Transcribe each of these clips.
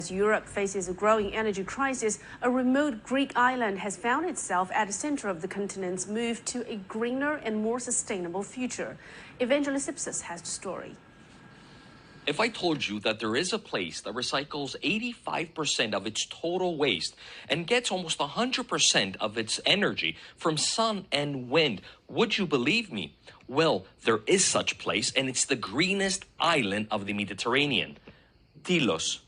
As Europe faces a growing energy crisis, a remote Greek island has found itself at the center of the continent's move to a greener and more sustainable future. Evangelos Ipsos has the story. If I told you that there is a place that recycles 85% of its total waste and gets almost 100% of its energy from sun and wind, would you believe me? Well, there is such place, and it's the greenest island of the Mediterranean, Tilos.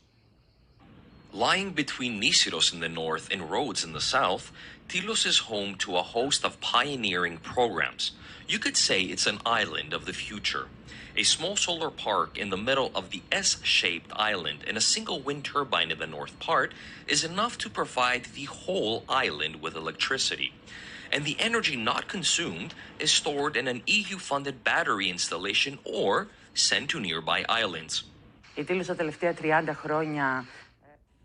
Lying between Nisyros in the north and Rhodes in the south, Tilos is home to a host of pioneering programs. You could say it's an island of the future. A small solar park in the middle of the S-shaped island and a single wind turbine in the north part is enough to provide the whole island with electricity. And the energy not consumed is stored in an EU-funded battery installation or sent to nearby islands.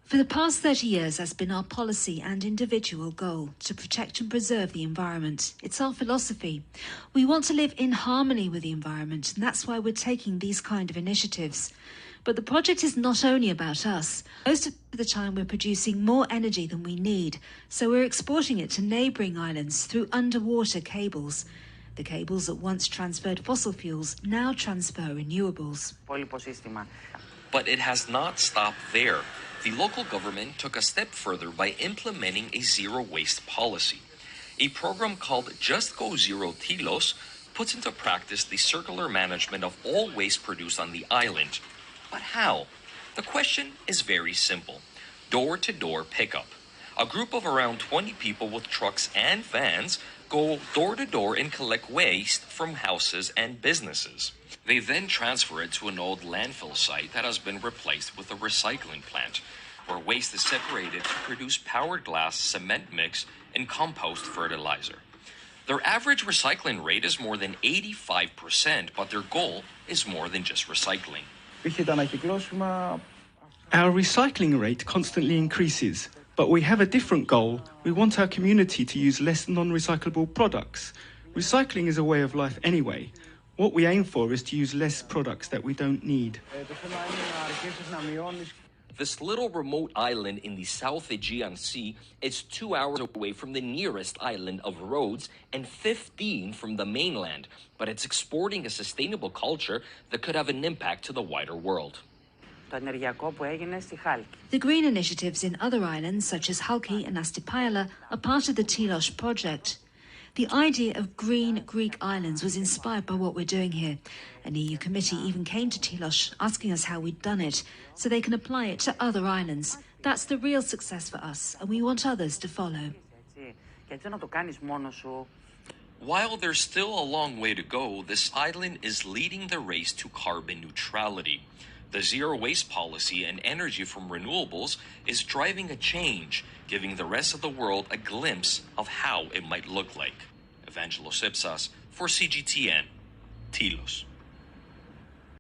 For the past 30 years, that's been our policy and individual goal, to protect and preserve the environment. It's our philosophy. We want to live in harmony with the environment, and that's why we're taking these kind of initiatives. But the project is not only about us. Most of the time, we're producing more energy than we need, so we're exporting it to neighbouring islands through underwater cables. The cables that once transferred fossil fuels now transfer renewables. But it has not stopped there. The local government took a step further by implementing a zero-waste policy. A program called Just Go Zero Tilos puts into practice the circular management of all waste produced on the island. But how? The question is very simple. Door-to-door pickup. A group of around 20 people with trucks and vans go door-to-door and collect waste from houses and businesses. They then transfer it to an old landfill site that has been replaced with a recycling plant, where waste is separated to produce powered glass, cement mix, and compost fertilizer. Their average recycling rate is more than 85%, but their goal is more than just recycling. Our recycling rate constantly increases, but we have a different goal. We want our community to use less non-recyclable products. Recycling is a way of life anyway. What we aim for is to use less products that we don't need. This little remote island in the South Aegean Sea is 2 hours away from the nearest island of Rhodes and 15 from the mainland, but it's exporting a sustainable culture that could have an impact to the wider world. The green initiatives in other islands, such as Halki and Astipaiala, are part of the Tilos project. The idea of green Greek islands was inspired by what we're doing here. An EU committee even came to Tilos asking us how we'd done it, so they can apply it to other islands. That's the real success for us, and we want others to follow. While there's still a long way to go, this island is leading the race to carbon neutrality. The zero-waste policy and energy from renewables is driving a change, giving the rest of the world a glimpse of how it might look like. Evangelos Ipsos for CGTN, Tilos.